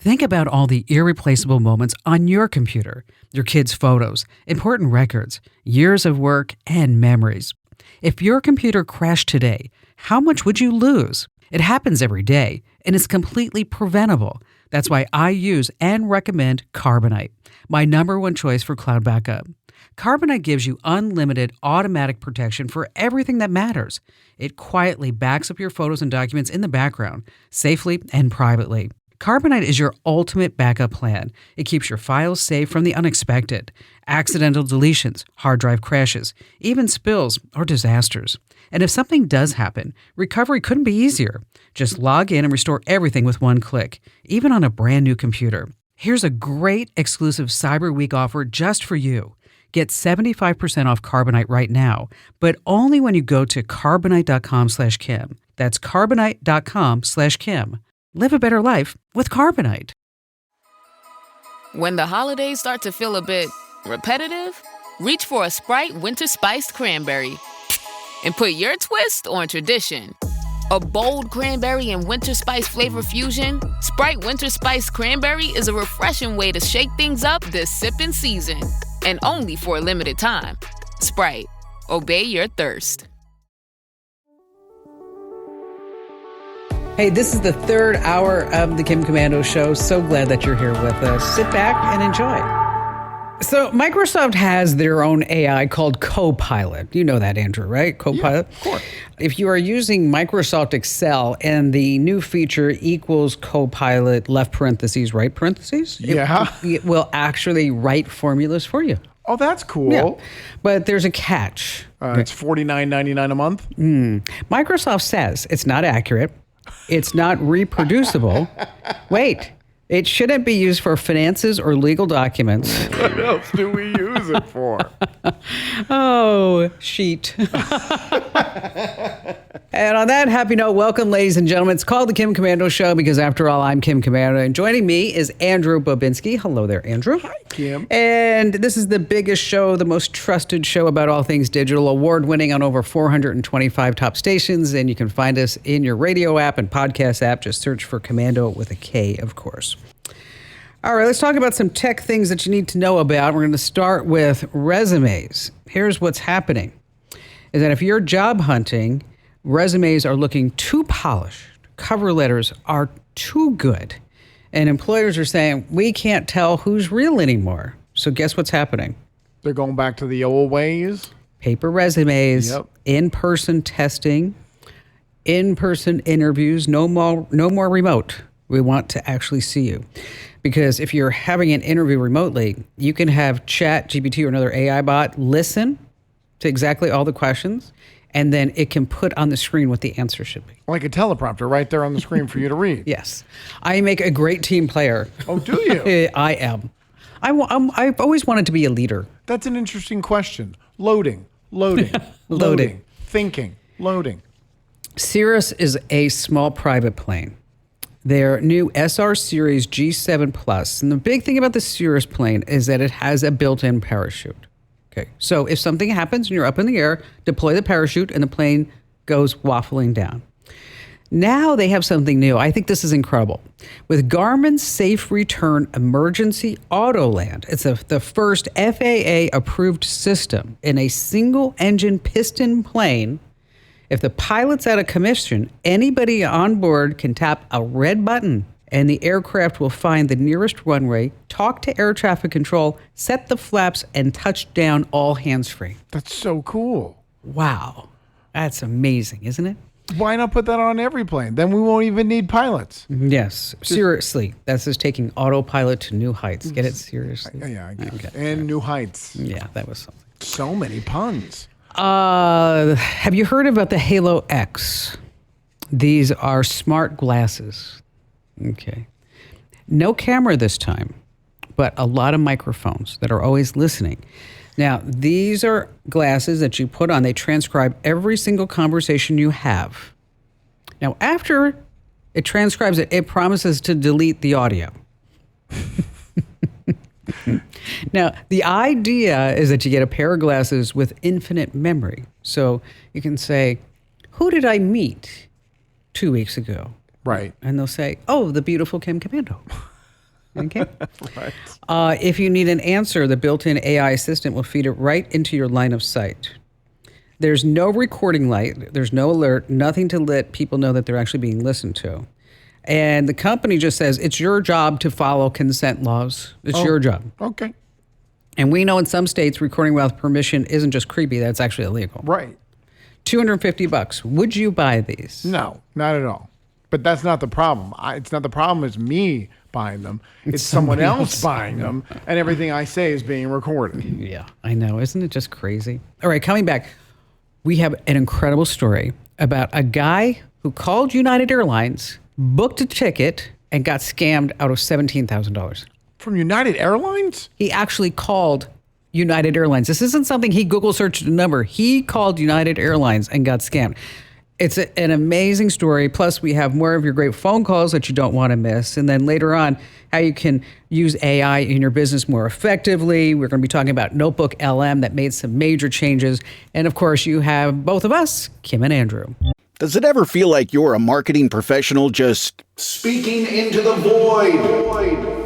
Think about all the irreplaceable moments on your computer, your kids' photos, important records, years of work, and memories. If your computer crashed today, how much would you lose? It happens every day, and it's completely preventable. That's why I use and recommend Carbonite, my #1 choice for cloud backup. Carbonite gives you unlimited automatic protection for everything that matters. It quietly backs up your photos and documents in the background, safely and privately. Carbonite is your ultimate backup plan. It keeps your files safe from the unexpected, accidental deletions, hard drive crashes, even spills or disasters. And if something does happen, recovery couldn't be easier. Just log in and restore everything with one click, even on a brand new computer. Here's a great exclusive Cyber Week offer just for you. Get 75% off Carbonite right now, but only when you go to Carbonite.com/Kim. That's Carbonite.com/Kim. Live a better life with Carbonite. When the holidays start to feel a bit repetitive, reach for a Sprite Winter Spiced Cranberry and put your twist on tradition. A bold cranberry and winter spice flavor fusion, Sprite Winter Spiced Cranberry is a refreshing way to shake things up this sipping season. And only for a limited time. Sprite. Obey your thirst. Hey, this is the third hour of the Kim Komando Show. So glad that you're here with us. Sit back and enjoy. So Microsoft has their own AI called Copilot. You know that, Andrew, right? Copilot? Yeah, of course. If you are using Microsoft Excel and the new feature equals Copilot left parentheses, right parentheses, Yeah. it will actually write formulas for you. Oh, that's cool. Yeah. But there's a catch. It's $49.99 a month. Microsoft says it's not accurate. It's not reproducible. Wait. It shouldn't be used for finances or legal documents. What else do we use it for? Oh, sheet. And on that happy note, welcome, ladies and gentlemen. It's called The Kim Komando Show because, after all, I'm Kim Komando. And joining me is Andrew Bobinski. Hello there, Andrew. Hi, Kim. And this is the biggest show, the most trusted show about all things digital, award-winning on over 425 top stations. And you can find us in your radio app and podcast app. Just search for Komando with a K, of course. All right, let's talk about some tech things that you need to know about. We're going to start with resumes. Here's what's happening, is that if you're job hunting, resumes are looking too polished. Cover letters are too good. And employers are saying, we can't tell who's real anymore. So guess what's happening? They're going back to the old ways. Paper resumes, Yep. in-person testing, in-person interviews, no more remote. We want to actually see you. Because if you're having an interview remotely, you can have ChatGPT or another AI bot listen to exactly all the questions, and then it can put on the screen what the answer should be. Like a teleprompter right there on the screen for you to read. Yes. I make a great team player. Oh, do you? I am. I've always wanted to be a leader. That's an interesting question. Loading. Thinking. Loading. Cirrus is a small private plane. Their new SR Series G7 Plus. And the big thing about the Cirrus plane is that it has a built-in parachute. Okay. So if something happens and you're up in the air, deploy the parachute and the plane goes waffling down. Now they have something new. I think this is incredible. With Garmin's Safe Return Emergency Auto Land, it's the first FAA-approved system in a single-engine piston plane. If the pilot's out of commission, anybody on board can tap a red button and the aircraft will find the nearest runway, talk to air traffic control, set the flaps, and touch down all hands-free. That's so cool. Wow. That's amazing, isn't it? Why not put that on every plane? Then we won't even need pilots. Yes. Seriously. That's just taking autopilot to new heights. Get it seriously? Yeah, I get it. Okay. And new heights. Yeah, that was something. So many puns. Have you heard about the Halo X? These are smart glasses. Okay. No camera this time, but a lot of microphones that are always listening. Now, these are glasses that you put on. They transcribe every single conversation you have. Now, after it transcribes it, it promises to delete the audio. Now, the idea is that you get a pair of glasses with infinite memory. So you can say, who did I meet 2 weeks ago? Right. And they'll say, oh, the beautiful Kim Komando. Okay. Right. If you need an answer, the built-in AI assistant will feed it right into your line of sight. There's no recording light. There's no alert, nothing to let people know that they're actually being listened to. And the company just says, it's your job to follow consent laws. It's your job. Okay. And we know in some states, recording without permission isn't just creepy, that's actually illegal. Right. $250. Would you buy these? No, not at all. But that's not the problem. It's not the problem is me buying them. It's someone else buying them, and everything I say is being recorded. Yeah, I know. Isn't it just crazy? All right, coming back, we have an incredible story about a guy who called United Airlines, booked a ticket, and got scammed out of $17,000. From United Airlines? He actually called United Airlines. This isn't something he Google searched a number. He called United Airlines and got scammed. It's an amazing story. Plus, we have more of your great phone calls that you don't want to miss. And then later on, how you can use AI in your business more effectively. We're going to be talking about Notebook LM that made some major changes. And of course, you have both of us, Kim and Andrew. Does it ever feel like you're a marketing professional just speaking into the void?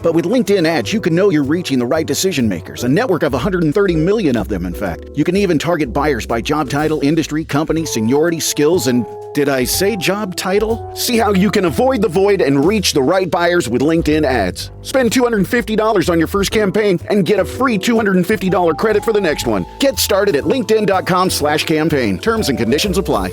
But with LinkedIn ads, you can know you're reaching the right decision makers, a network of 130 million of them, in fact. You can even target buyers by job title, industry, company, seniority, skills, and did I say job title? See how you can avoid the void and reach the right buyers with LinkedIn ads. Spend $250 on your first campaign and get a free $250 credit for the next one. Get started at linkedin.com/campaign. Terms and conditions apply.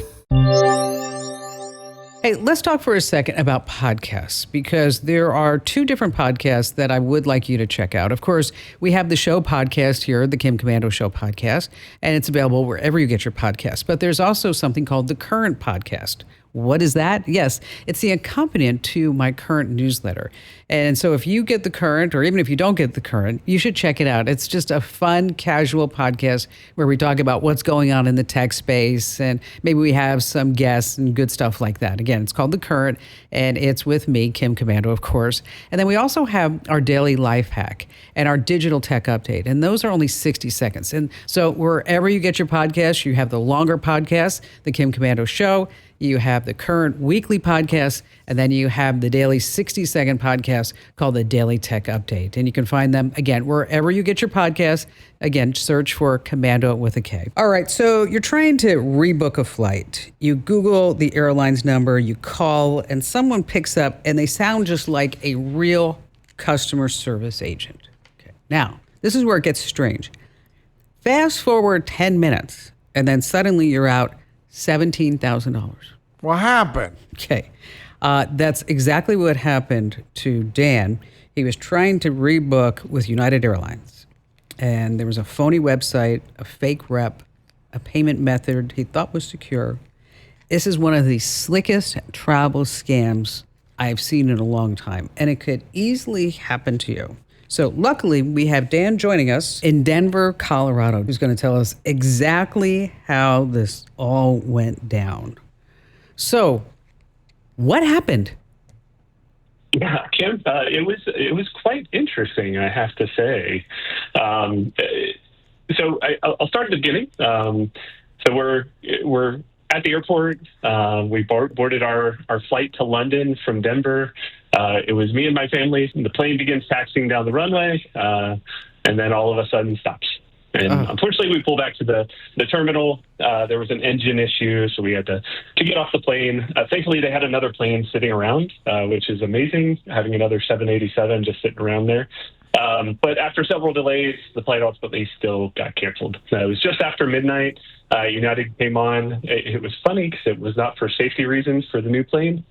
Hey, let's talk for a second about podcasts, because there are two different podcasts that I would like you to check out. Of course, we have the show podcast here, the Kim Commando Show podcast, and it's available wherever you get your podcasts. But there's also something called the Current podcast. What is that? Yes, it's the accompaniment to my Current newsletter. And so if you get the Current, or even if you don't get the Current, you should check it out. It's just a fun, casual podcast where we talk about what's going on in the tech space, and maybe we have some guests and good stuff like that. Again, it's called the Current, and it's with me, Kim Commando, of course. And then we also have our daily life hack and our digital tech update. And those are only 60 seconds. And so wherever you get your podcasts, you have the longer podcast, the Kim Commando Show, you have the Current weekly podcast, and then you have the daily 60-second podcast called the Daily Tech Update. And you can find them, again, wherever you get your podcasts. Again, search for Commando with a K. All right, so you're trying to rebook a flight. You Google the airline's number, you call, and someone picks up, and they sound just like a real customer service agent. Okay. Now, this is where it gets strange. Fast forward 10 minutes, and then suddenly you're out $17,000. What happened? Okay. That's exactly what happened to Dan. He was trying to rebook with United Airlines, and there was a phony website, a fake rep, a payment method he thought was secure. This is one of the slickest travel scams I've seen in a long time, and it could easily happen to you. So luckily, we have Dan joining us in Denver, Colorado, who's going to tell us exactly how this all went down. So, what happened? Yeah, Kim, it was quite interesting, I have to say. So I'll start at the beginning. So we're at the airport. We boarded our flight to London from Denver. It was me and my family. The plane begins taxiing down the runway, and then all of a sudden stops. And unfortunately, we pulled back to the terminal. There was an engine issue, so we had to get off the plane. Thankfully, they had another plane sitting around, which is amazing, having another 787 just sitting around there. But after several delays, the flight ultimately still got canceled. It was just after midnight. United came on. It was funny because it was not for safety reasons for the new plane.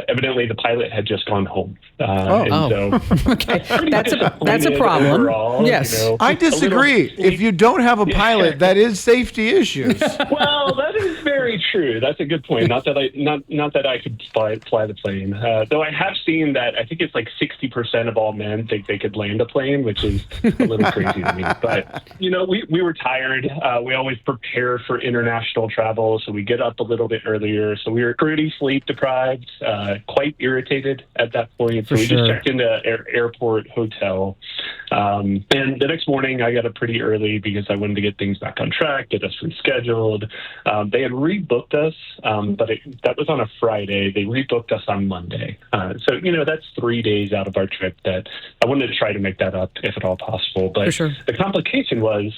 Evidently, the pilot had just gone home. So okay, that's a problem. Overall, yes, I disagree. If you don't have a pilot, that is safety issues. Well, that is very true. That's a good point. Not that I could fly the plane. Though I have seen that I think it's like 60% of all men think they could land a plane, which is a little crazy to me. But we were tired. We always prepare for international travel, so we get up a little bit earlier. So we were pretty sleep deprived. Quite irritated at that point. So we just checked into airport hotel. And the next morning, I got up pretty early because I wanted to get things back on track, get us rescheduled. They had rebooked us, but that was on a Friday. They rebooked us on Monday. So, that's 3 days out of our trip that I wanted to try to make that up if at all possible. But the complication was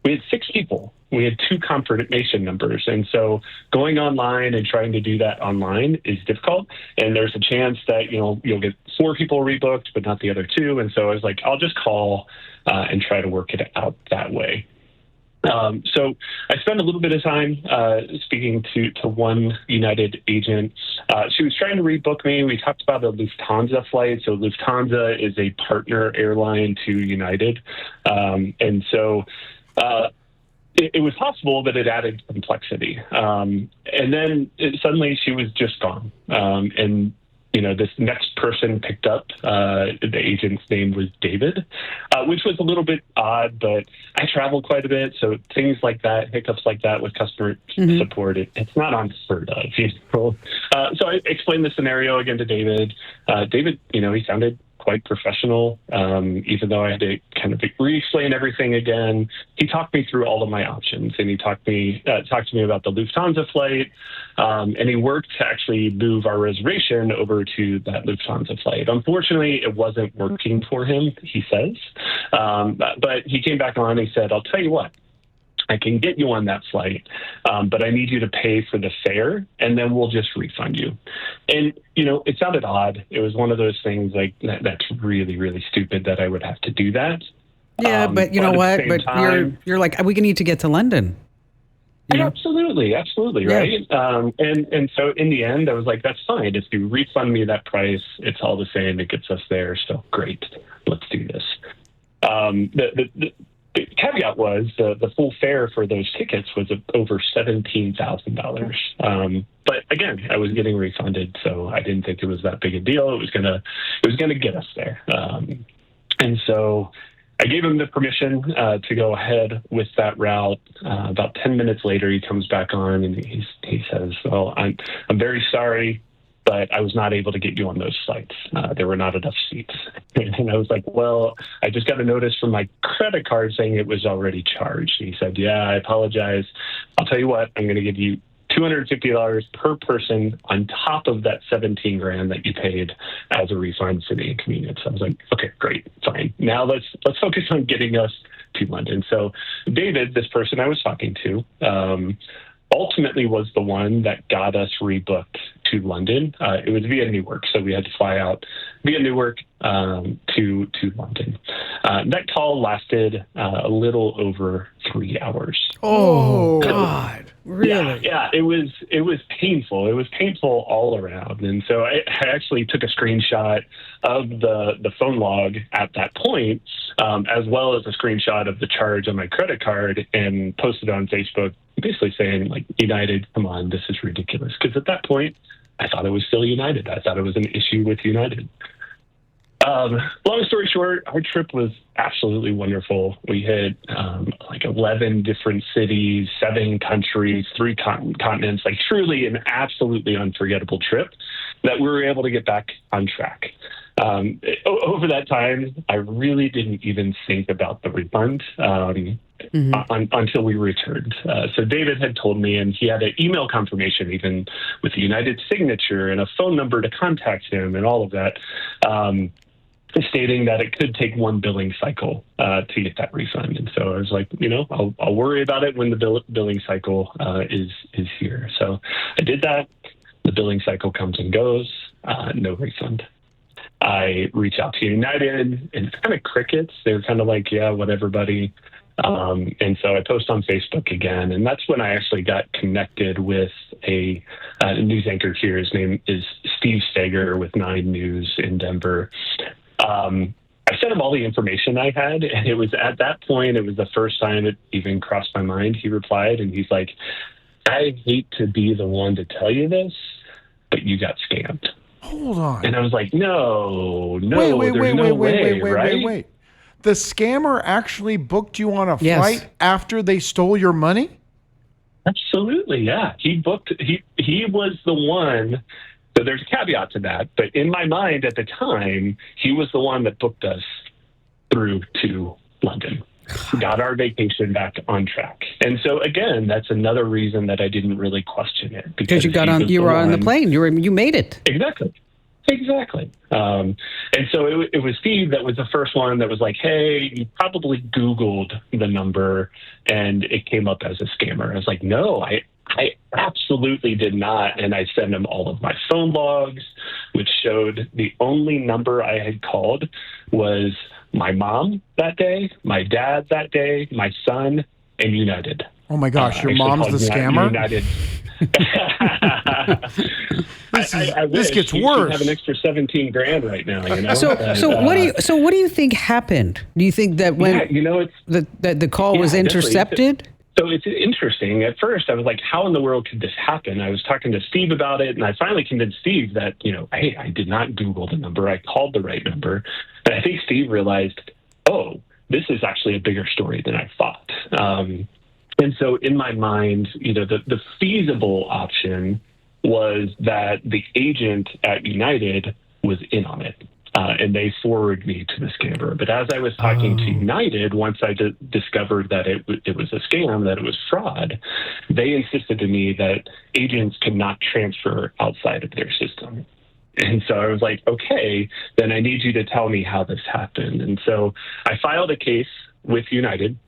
we had 6 people. We had 2 confirmation numbers. And so going online and trying to do that online is difficult. And there's a chance that, you'll get 4 people rebooked, but not the other 2. And so I was like, I'll just call and try to work it out that way. So I spent a little bit of time speaking to one United agent. She was trying to rebook me. We talked about a Lufthansa flight. So Lufthansa is a partner airline to United. And so it was possible, but it added complexity. And then suddenly she was just gone. And this next person picked up. The agent's name was David, which was a little bit odd, but I travel quite a bit. So things like that, hiccups like that with customer support, it's not unheard of. So I explained the scenario again to David. David, he sounded quite professional, even though I had to kind of re-explain everything again. He talked me through all of my options, and he talked to me about the Lufthansa flight, and he worked to actually move our reservation over to that Lufthansa flight. Unfortunately, it wasn't working for him, he says, but he came back on and he said, I'll tell you what, I can get you on that flight, but I need you to pay for the fare, and then we'll just refund you. And, it sounded odd. It was one of those things like, that's really, really stupid that I would have to do that. Yeah, but you know what? But you're like, we need to get to London. Absolutely, yeah. Right? And so in the end, I was like, that's fine. If you refund me that price, it's all the same. It gets us there. So great. Let's do this. The caveat was the full fare for those tickets was over $17,000. But again, I was getting refunded, so I didn't think it was that big a deal. It was gonna get us there. And so I gave him the permission to go ahead with that route. About 10 minutes later, he comes back on and he says, "Well, I'm very sorry, but I was not able to get you on those flights. There were not enough seats." And I was like, well, I just got a notice from my credit card saying it was already charged. And he said, yeah, I apologize. I'll tell you what, I'm going to give you $250 per person on top of that $17,000 that you paid as a refund for the inconvenience. I was like, okay, great, fine. Now let's focus on getting us to London. So David, this person I was talking to, ultimately was the one that got us rebooked to London. It was via Newark, so we had to fly out via Newark to London. That call lasted a little over 3 hours. Oh God! Really? Yeah. It was painful. It was painful all around. And so I actually took a screenshot of the phone log at that point, as well as a screenshot of the charge on my credit card, and posted it on Facebook, basically saying, like, United, come on, this is ridiculous. Because at that point, I thought it was still United. I thought it was an issue with United. Long story short, our trip was absolutely wonderful. We hit 11 different cities, 7 countries, 3 continents, like truly an absolutely unforgettable trip that we were able to get back on track. Over that time, I really didn't even think about the refund until we returned. So David had told me, and he had an email confirmation even with the United signature and a phone number to contact him and all of that, stating that it could take 1 billing cycle to get that refund. And so I was like, I'll worry about it when the billing cycle is here. So I did that. The billing cycle comes and goes, no refund. I reach out to United, and it's kind of crickets. They're kind of like, yeah, whatever, buddy. And so I post on Facebook again, and that's when I actually got connected with a news anchor here. His name is Steve Steger with 9 News in Denver. I sent him all the information I had, and it was at that point, it was the first time it even crossed my mind. He replied, and he's like, I hate to be the one to tell you this, but you got scammed. Hold on. And I was like, no, there's no way, right? Wait. The scammer actually booked you on a flight after they stole your money? Absolutely, yeah. He was the one. So there's a caveat to that. But in my mind at the time, he was the one that booked us through to London. Got our vacation back on track. And so again, that's another reason that I didn't really question it. Because you were on the plane. You made it. Exactly. And so it was Steve that was the first one that was like, hey, you probably Googled the number and it came up as a scammer. I was like, no, I absolutely did not. And I sent him all of my phone logs, which showed the only number I had called was my mom that day, my dad that day, my son, and United. Oh my gosh, your mom's the scammer? United. This gets you worse. Have an extra $17,000 right now. You know. So what do you think happened? Do you think that when the call was intercepted? So it's interesting. At first, I was like, how in the world could this happen? I was talking to Steve about it, and I finally convinced Steve that, hey, I did not Google the number. I called the right number. And I think Steve realized, oh, this is actually a bigger story than I thought. And so in my mind, the feasible option was that the agent at United was in on it. And they forwarded me to the scammer. But as I was talking to United, once I discovered that it was a scam, that it was fraud, they insisted to me that agents could not transfer outside of their system. And so I was like, okay, then I need you to tell me how this happened. And so I filed a case with United.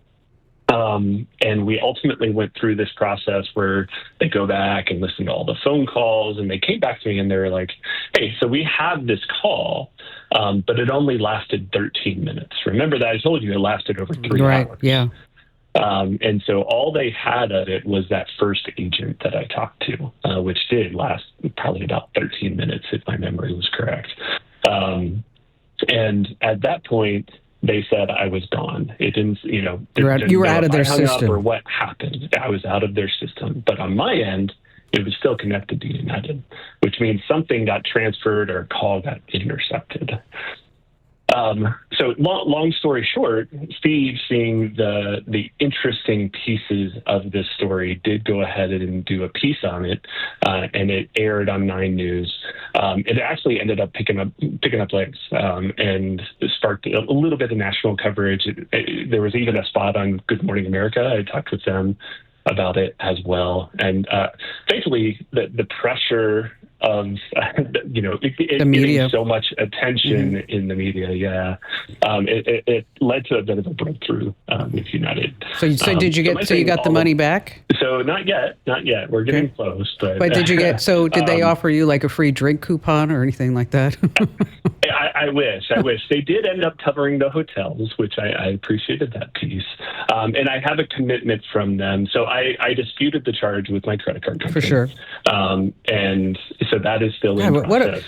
And we ultimately went through this process where they go back and listen to all the phone calls, and they came back to me and they were like, hey, so we had this call, but it only lasted 13 minutes. Remember that I told you it lasted over 3 hours. Right, yeah. And so all they had of it was that first agent that I talked to, which did last probably about 13 minutes, if my memory was correct. And at that point, they said I was gone. It didn't, you were out of their system. Or what happened? I was out of their system. But on my end, it was still connected to United, which means something got transferred or a call got intercepted. So long story short, Steve, seeing the interesting pieces of this story, did go ahead and do a piece on it, and it aired on 9 News. It actually ended up picking up legs and sparked a little bit of national coverage. There was even a spot on Good Morning America. I talked with them about it as well, and thankfully the pressure of the media, getting so much attention in the media, it led to a bit of a breakthrough with United. So did you get? So you got the money back? So not yet. We're getting close, but did you get? So did they offer you like a free drink coupon or anything like that? I wish. They did end up covering the hotels, which I appreciated that piece. And I have a commitment from them. So I disputed the charge with my credit card company. For sure. And so that is still in process.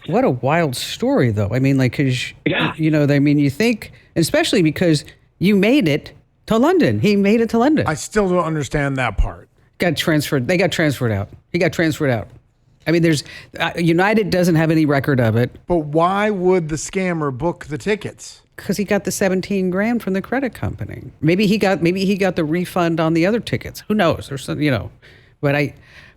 What a wild story, though. I mean, like, because, you think, especially because you made it to London. He made it to London. I still don't understand that part. Got transferred. They got transferred out. He got transferred out. I mean, there's United doesn't have any record of it. But why would the scammer book the tickets? Because he got the $17,000 from the credit company. Maybe he got the refund on the other tickets. Who knows? There's some,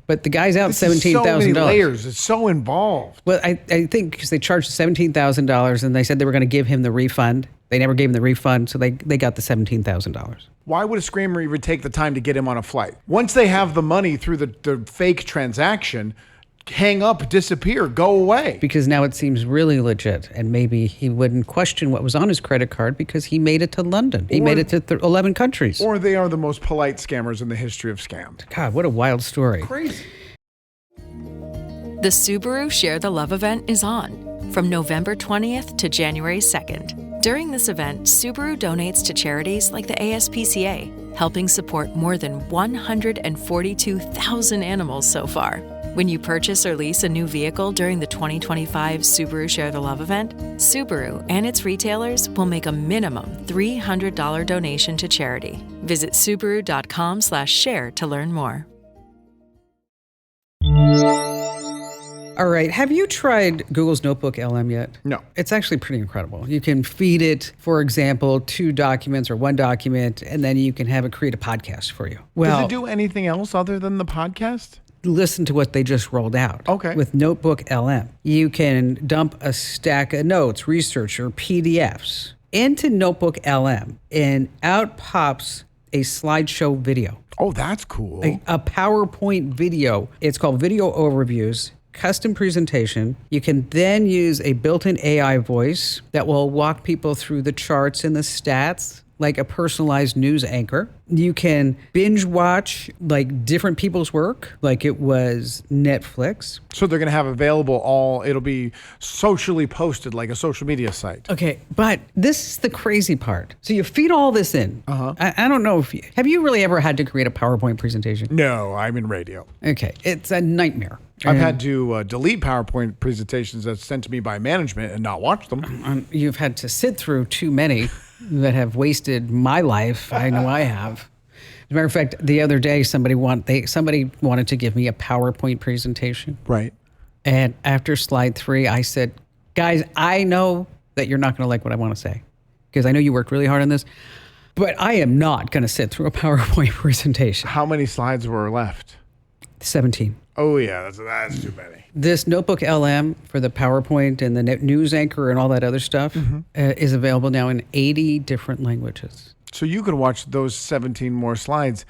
but the guy's out $17,000. So many layers. It's so involved. Well, I think because they charged $17,000 and they said they were going to give him the refund. They never gave him the refund, so they got the $17,000. Why would a scammer even take the time to get him on a flight? Once they have the money through the fake transaction, hang up, disappear, go away. Because now it seems really legit, and maybe he wouldn't question what was on his credit card because he made it to London. He made it to 11 countries. Or they are the most polite scammers in the history of scams. God, what a wild story. Crazy. The Subaru Share the Love event is on from November 20th to January 2nd. During this event, Subaru donates to charities like the ASPCA, helping support more than 142,000 animals so far. When you purchase or lease a new vehicle during the 2025 Subaru Share the Love event, Subaru and its retailers will make a minimum $300 donation to charity. Visit Subaru.com/share to learn more. All right. Have you tried Google's Notebook LM yet? No. It's actually pretty incredible. You can feed it, for example, 2 documents or 1 document, and then you can have it create a podcast for you. Does it do anything else other than the podcast? Listen to what they just rolled out. Okay. With Notebook LM. You can dump a stack of notes, research, or PDFs into Notebook LM, and out pops a slideshow video, Oh, that's cool. a PowerPoint video. It's called Video Overviews, custom presentation. You can then use a built-in AI voice that will walk people through the charts and the stats like a personalized news anchor. You can binge watch like different people's work, like it was Netflix. So they're going to have it'll be socially posted like a social media site. Okay, but this is the crazy part. So you feed all this in. I don't know have you really ever had to create a PowerPoint presentation? No, I'm in radio. Okay, it's a nightmare. I've had to delete PowerPoint presentations that's sent to me by management and not watch them. You've had to sit through too many that have wasted my life. I know I have. As a matter of fact, the other day, somebody wanted to give me a PowerPoint presentation. Right. And after slide 3, I said, guys, I know that you're not going to like what I want to say because I know you worked really hard on this, but I am not going to sit through a PowerPoint presentation. How many slides were left? 17. Oh, yeah, that's too many. This Notebook LM for the PowerPoint and the news anchor and all that other stuff is available now in 80 different languages. So you could watch those 17 more slides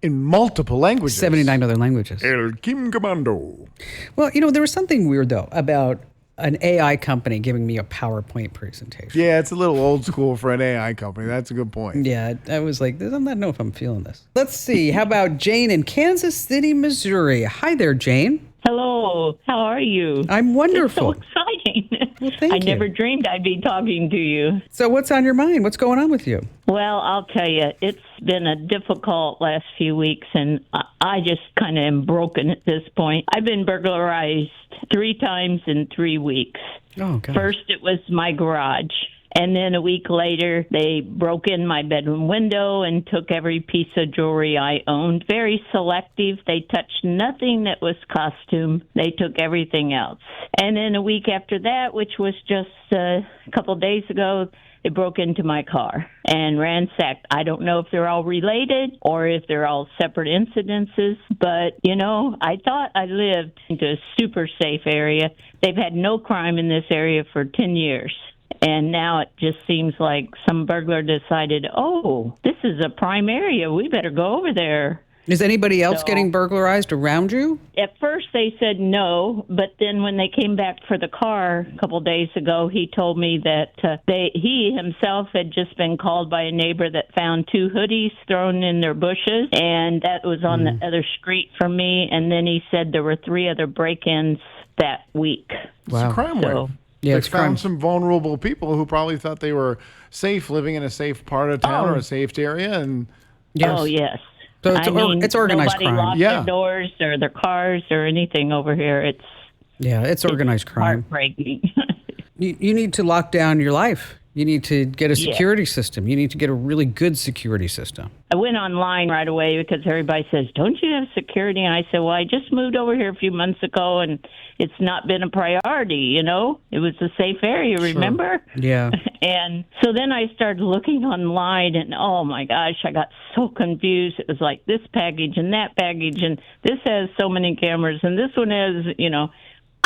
in multiple languages. 79 other languages. El Kim Commando. Well, there was something weird, though, about an AI company giving me a PowerPoint presentation. Yeah, it's a little old school for an AI company. That's a good point. Yeah, I was like, I don't know if I'm feeling this. Let's see. How about Jane in Kansas City, Missouri? Hi there, Jane. Hello. How are you? I'm wonderful. It's so exciting. Well, thank I you. never dreamed I'd be talking to you. So what's on your mind? What's going on with you? Well, I'll tell you, it's been a difficult last few weeks, and I just kind of am broken at this point. I've been burglarized 3 times in 3 weeks. Oh, God. First, it was my garage. And then a week later, they broke in my bedroom window and took every piece of jewelry I owned. Very selective. They touched nothing that was costume. They took everything else. And then a week after that, which was just a couple days ago, they broke into my car and ransacked. I don't know if they're all related or if they're all separate incidences, but, I thought I lived in a super safe area. They've had no crime in this area for 10 years. And now it just seems like some burglar decided, this is a prime area. We better go over there. Is anybody else getting burglarized around you? At first they said no, but then when they came back for the car a couple days ago, he told me that he himself had just been called by a neighbor that found 2 hoodies thrown in their bushes, and that was on the other street from me. And then he said there were 3 other break-ins that week. Wow. It's a crime wave. Yeah, they it's found crime. some vulnerable people who probably thought they were safe living in a safe part of town or a safe area. And Yes. Oh, yes. So it's organized nobody crime. locked Yeah. their doors or their cars or anything over here. It's organized crime. Heartbreaking. You need to lock down your life. You need to get a security system. You need to get a really good security system. I went online right away because everybody says, don't you have security? And I said, well, I just moved over here a few months ago, and it's not been a priority, It was a safe area, remember? Yeah. And so then I started looking online, and oh, my gosh, I got so confused. It was like this package and that package, and this has so many cameras, and this one has,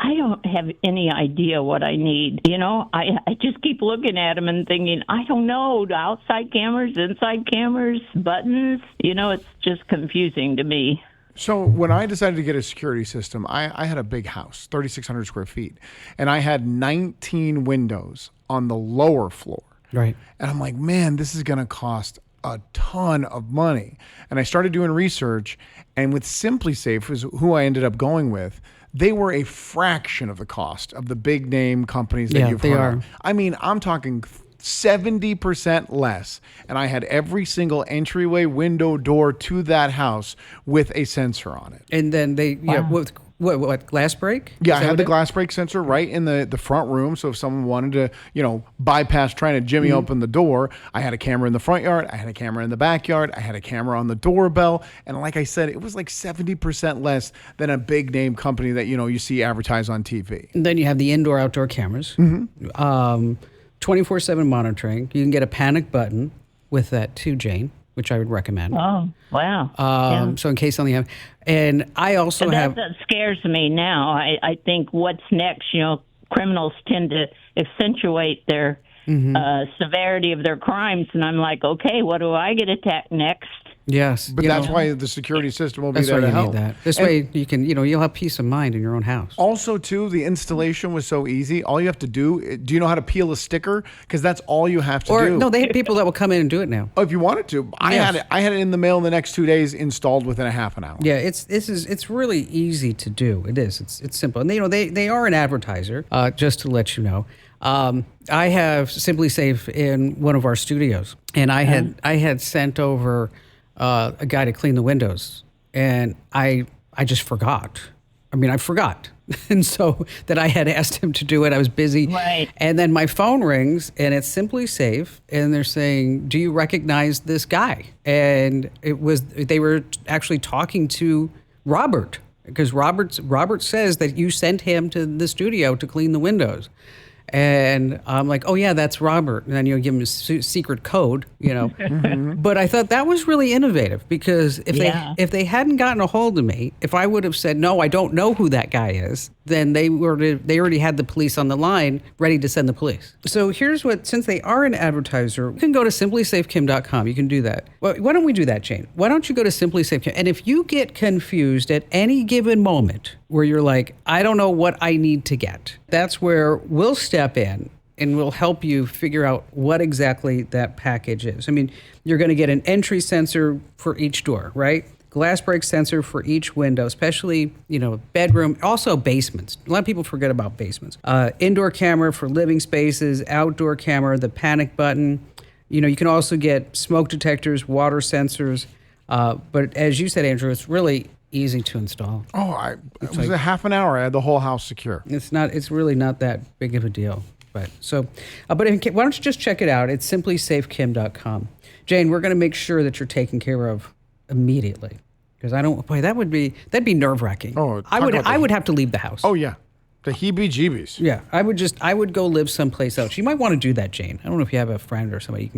I don't have any idea what I need. I just keep looking at them and thinking, I don't know, the outside cameras, inside cameras, buttons. It's just confusing to me. so when I decided to get a security system, I had a big house, 3,600 square feet, and I had 19 windows on the lower floor. Right. And I'm like, man, this is going to cost a ton of money. And I started doing research, and with Simply Safe, is who I ended up going with, they were a fraction of the cost of the big name companies that you've heard of. I mean, I'm talking 70% less. And I had every single entryway, window, door to that house with a sensor on it. And then they, what glass break? Yeah, Is I that had what the it- glass break sensor right in the front room. So if someone wanted to, bypass trying to jimmy open the door, I had a camera in the front yard. I had a camera in the backyard. I had a camera on the doorbell. And like I said, it was like 70% less than a big name company that, you see advertised on TV. And then you have the indoor outdoor cameras. 24/7 monitoring. You can get a panic button with that too, Jane, which I would recommend. Oh, wow. So in case something happens. And I also have... That scares me now. I think what's next, criminals tend to accentuate their severity of their crimes. And I'm like, okay, what do I get attacked next? Yes. But that's why the security system will be That's there why to you help. need that. This way you can, you'll have peace of mind in your own house. Also, too, the installation was so easy. All you have to do you know how to peel a sticker? Because that's all you have to do. No, they have people that will come in and do it now. Oh, if you wanted to. I Yes. had it in the mail in the next 2 days, installed within a half an hour. Yeah, it's really easy to do. It is. It's simple. And they are an advertiser. Just to let you know, I have Simply Safe in one of our studios, and I had sent over a guy to clean the windows, and I just forgot. I forgot. And so that I had asked him to do it. I was busy. Right. And then my phone rings, and it's Simply Safe, and they're saying, "Do you recognize this guy?" And they were actually talking to Robert, because Robert says that you sent him to the studio to clean the windows. And I'm like, oh, yeah, that's Robert. And then give him a secret code, But I thought that was really innovative, because if they hadn't gotten a hold of me, if I would have said, no, I don't know who that guy is, then they already had the police on the line ready to send the police. So here's since they are an advertiser, you can go to simplysafekim.com. You can do that. Well, why don't we do that, Jane? Why don't you go to simplysafekim? And if you get confused at any given moment where you're like, I don't know what I need to get, that's where we'll step in and we'll help you figure out what exactly that package is. You're going to get an entry sensor for each door, right? Glass break sensor for each window, especially, bedroom, also basements. A lot of people forget about basements. Indoor camera for living spaces, outdoor camera, the panic button. You can also get smoke detectors, water sensors. But as you said, Andrew, it's really easy to install. Oh, it was a half an hour. I had the whole house secure. It's really not that big of a deal. But why don't you just check it out? It's simplysafekim.com. Jane, we're going to make sure that you're taken care of immediately, because that'd be nerve-wracking. Oh, I would have to leave the house. Oh yeah, the heebie-jeebies. Yeah, I would go live someplace else. You might want to do that, Jane. I don't know if you have a friend or somebody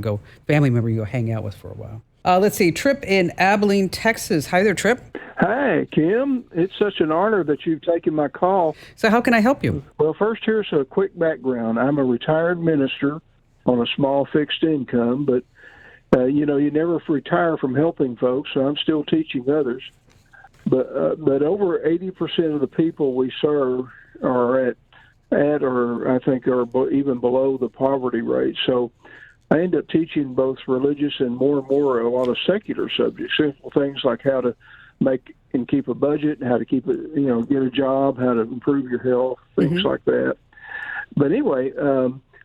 family member you go hang out with for a while. Let's see, Trip in Abilene, Texas. Hi there, Trip. Hi, Kim. It's such an honor that you've taken my call. So how can I help you? Well, first, here's a quick background. I'm a retired minister on a small fixed income, but, you never retire from helping folks, so I'm still teaching others. But over 80% of the people we serve are at or I think are even below the poverty rate. So I end up teaching both religious and more a lot of secular subjects, simple things like how to make and keep a budget, how to keep it, get a job, how to improve your health, things like that. But anyway,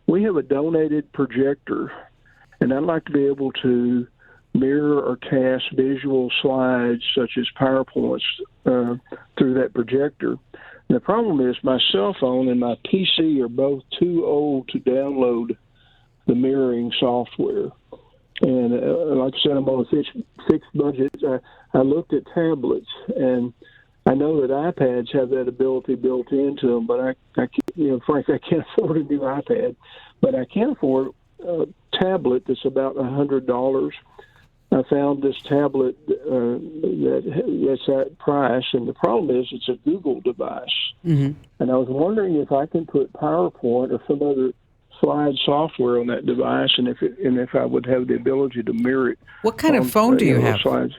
we have a donated projector, and I'd like to be able to mirror or cast visual slides such as PowerPoints through that projector. And the problem is my cell phone and my PC are both too old to download the mirroring software. And like I said, I'm on a fixed budget. I looked at tablets, and I know that iPads have that ability built into them, but frankly, I can't afford a new iPad. But I can afford a tablet that's about $100. I found this tablet that's that price, and the problem is it's a Google device. And I was wondering if I can put PowerPoint or some other slide software on that device, and if I would have the ability to mirror it. What kind of phone do you have? Slides.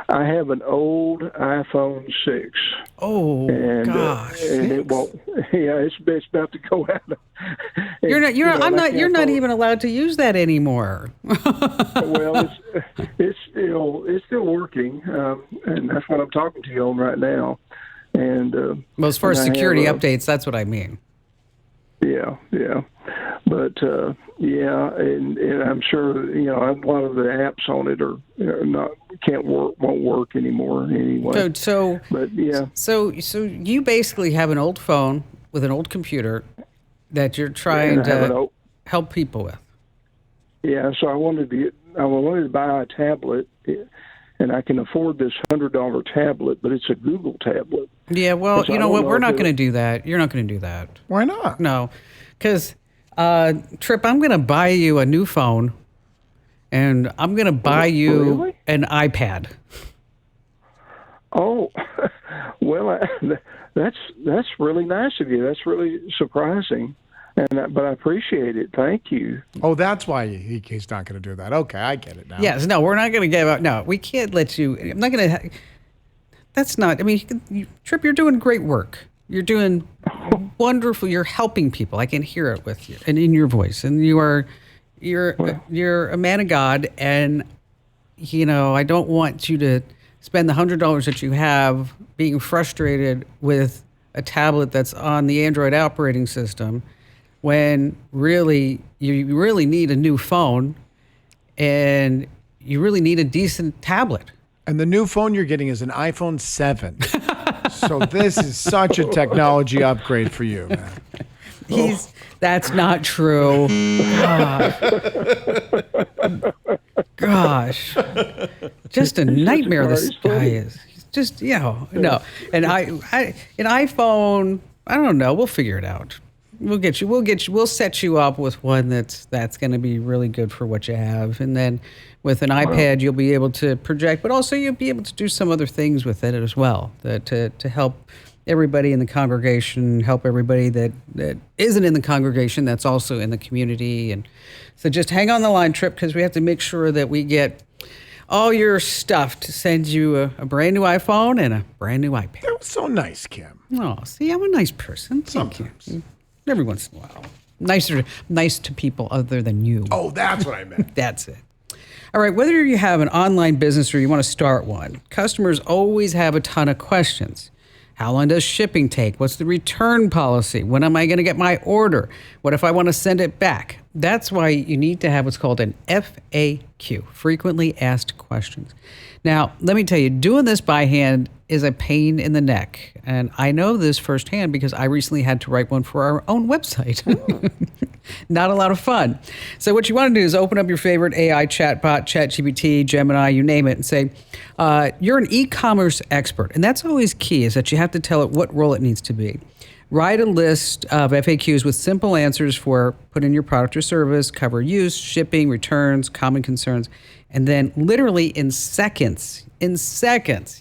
I have an old iPhone 6. Oh, gosh! And it won't. Yeah, it's about to go out. You're not even allowed to use that anymore. Well, it's still working, and that's what I'm talking to you on right now. And well, as far as security updates, that's what I mean. Yeah. But and I'm sure a lot of the apps on it won't work anymore anyway. So you basically have an old phone with an old computer that you're trying to help people with. Yeah, so I wanted to buy a tablet, and I can afford this $100 tablet, but it's a Google tablet. Yeah, well, you know what? We're not going to do that. You're not going to do that. Why not? No, because Trip, I'm going to buy you a new phone, and I'm going to buy you an iPad. Oh, well, that's really nice of you. That's really surprising. But I appreciate it. Thank you. Oh, that's why he's not going to do that. Okay, I get it now. Yes, no, we're not going to give out. No, we can't let you. I'm not going to. That's not. I mean, Trip, you're doing great work. You're doing wonderful. You're helping people. I can hear it with you and in your voice. And you're a man of God. And I don't want you to spend the $100 that you have being frustrated with a tablet that's on the Android operating system, when really you really need a new phone and you really need a decent tablet. And the new phone you're getting is an iPhone 7. So this is such a technology upgrade for you, man. That's not true. Gosh. Just a nightmare this guy is. He's just, no. And an iPhone, I don't know, we'll figure it out. We'll set you up with one that's going to be really good for what you have. And then with an iPad, you'll be able to project, but also you'll be able to do some other things with it as well to help everybody in the congregation, help everybody that isn't in the congregation that's also in the community. And so just hang on the line, Trip, because we have to make sure that we get all your stuff to send you a brand new iPhone and a brand new iPad. That was so nice, Kim. Oh, see, I'm a nice person. Thank Sometimes. you. Every once in a while. Nice to people other than you. Oh, that's what I meant. That's it. All right, whether you have an online business or you want to start one, customers always have a ton of questions. How long does shipping take? What's the return policy? When am I going to get my order? What if I want to send it back? That's why you need to have what's called an FAQ, frequently asked questions. Now, let me tell you, doing this by hand is a pain in the neck. And I know this firsthand because I recently had to write one for our own website. Not a lot of fun. So what you want to do is open up your favorite AI chatbot, ChatGPT, Gemini, you name it, and say, you're an e-commerce expert. And that's always key, is that you have to tell it what role it needs to be. Write a list of FAQs with simple answers for put in your product or service, cover use, shipping, returns, common concerns, and then literally in seconds,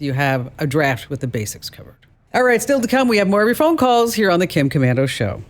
you have a draft with the basics covered. All right, still to come, we have more of your phone calls here on the Kim Komando Show.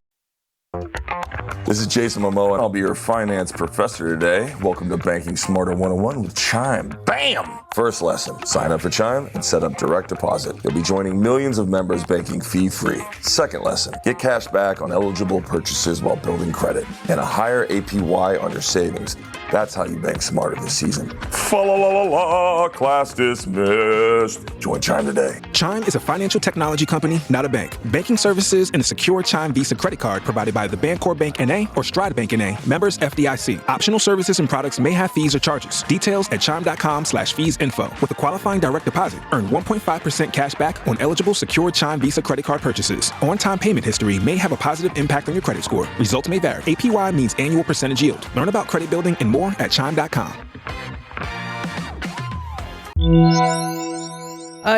This is Jason Momoa, and I'll be your finance professor today. Welcome to Banking Smarter 101 with Chime. Bam! First lesson, sign up for Chime and set up direct deposit. You'll be joining millions of members banking fee-free. Second lesson, get cash back on eligible purchases while building credit and a higher APY on your savings. That's how you bank smarter this season. Fa-la-la-la-la, class dismissed. Join Chime today. Chime is a financial technology company, not a bank. Banking services and a secure Chime Visa credit card provided by the Bancorp Bank N.A. or Stride Bank N.A. Members FDIC. Optional services and products may have fees or charges. Details at chime.com/feesinfo. With a qualifying direct deposit, earn 1.5% cash back on eligible secure Chime Visa credit card purchases. On-time payment history may have a positive impact on your credit score. Results may vary. APY means annual percentage yield. Learn about credit building and more at chime.com.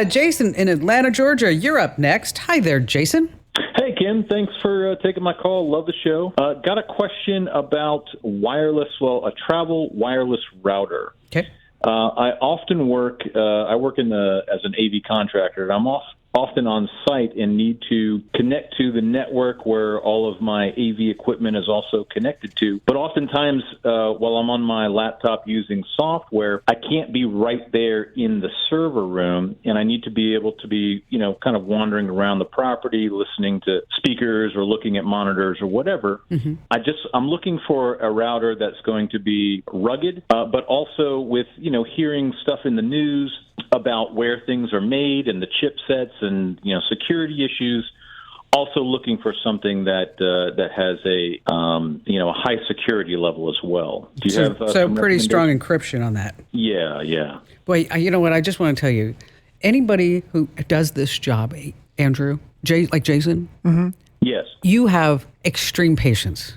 Jason in Atlanta, Georgia, you're up next. Hi there, Jason. Hey, Kim. Thanks for taking my call. Love the show. Got a question about a travel wireless router. Okay. I often work, as an AV contractor, and I'm often on site and need to connect to the network where all of my AV equipment is also connected to. But oftentimes, while I'm on my laptop using software, I can't be right there in the server room, and I need to be able to be, kind of wandering around the property, listening to speakers or looking at monitors or whatever. Mm-hmm. I'm looking for a router that's going to be rugged, but also with, hearing stuff in the news about where things are made and the chipsets and security issues. Also looking for something that has a high security level as well. Do you have so pretty strong encryption on that? Yeah. Boy, you know what? I just want to tell you, anybody who does this job, Andrew, like Jason, mm-hmm. Yes, you have extreme patience.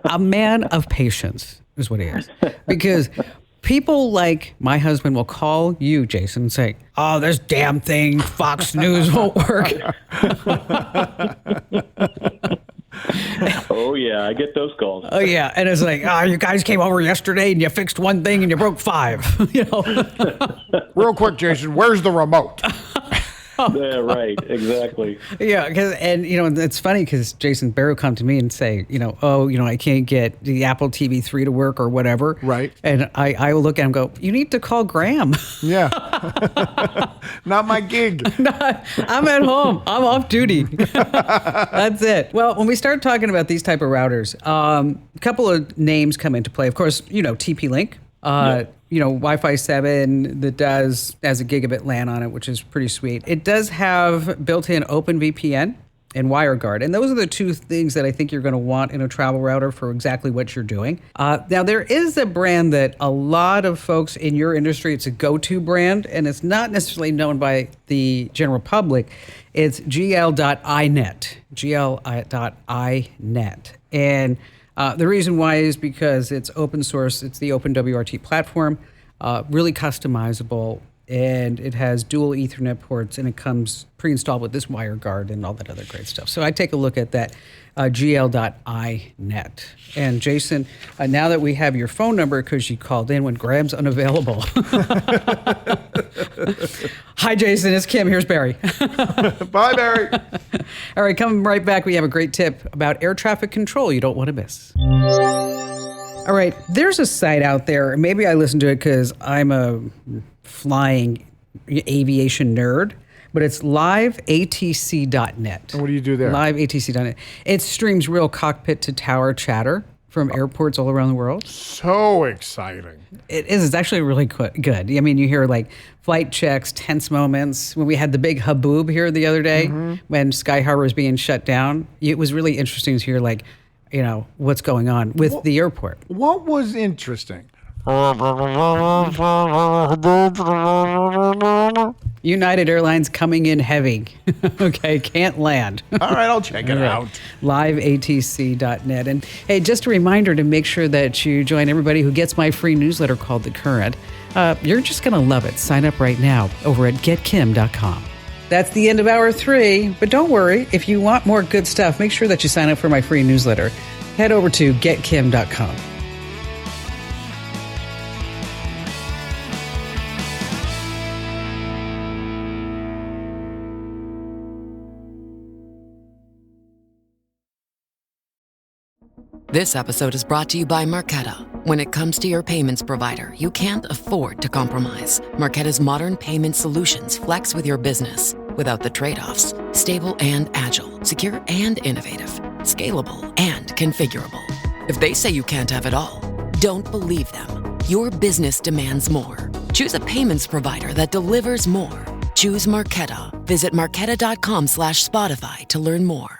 A man of patience is what he is, because people like my husband will call you, Jason, and say, "Oh, this damn thing, Fox News won't work." Oh, yeah, I get those calls. Oh, yeah, and it's like, you guys came over yesterday and you fixed one thing and you broke 5, Real quick, Jason, where's the remote? Yeah, right. Exactly. Yeah, and it's funny because Jason Barrow come to me and say, I can't get the Apple TV 3 to work or whatever. Right. And I will look at him and go, you need to call Graham. Yeah. Not my gig. I'm at home. I'm off duty. That's it. Well, when we start talking about these type of routers, a couple of names come into play. Of course, TP-Link. Wi-Fi 7 that has a gigabit LAN on it, which is pretty sweet. It does have built-in OpenVPN and WireGuard, and those are the two things that I think you're going to want in a travel router for exactly what you're doing. Now, there is a brand that a lot of folks in your industry, it's a go-to brand, and it's not necessarily known by the general public. It's gl.inet, gl.inet. And the reason why is because it's open source. It's the OpenWRT platform, really customizable, and it has dual Ethernet ports, and it comes pre-installed with this WireGuard and all that other great stuff. So I take a look at that, gl.inet. And Jason, now that we have your phone number because you called in when Graham's unavailable. Hi, Jason. It's Kim. Here's Barry. Bye, Barry. All right, coming right back, we have a great tip about air traffic control you don't want to miss. All right, there's a site out there. Maybe I listen to it because I'm a flying aviation nerd, but it's liveatc.net. And what do you do there? Liveatc.net. It streams real cockpit to tower chatter from airports all around the world. So exciting. It is. It's actually really good. I mean, you hear like flight checks, tense moments. When we had the big haboob here the other day, when Sky Harbor was being shut down, it was really interesting to hear what's going on with the airport. What was interesting? United Airlines coming in heavy. Okay, can't land. All right, I'll check it out. Liveatc.net. And hey, just a reminder to make sure that you join everybody who gets my free newsletter called The Current. You're just going to love it. Sign up right now over at getkim.com. That's the end of hour 3. But don't worry, if you want more good stuff, make sure that you sign up for my free newsletter. Head over to getkim.com. This episode is brought to you by Marqeta. When it comes to your payments provider, you can't afford to compromise. Marqeta's modern payment solutions flex with your business without the trade-offs. Stable and agile, secure and innovative, scalable and configurable. If they say you can't have it all, don't believe them. Your business demands more. Choose a payments provider that delivers more. Choose Marqeta. Visit marqeta.com/Spotify to learn more.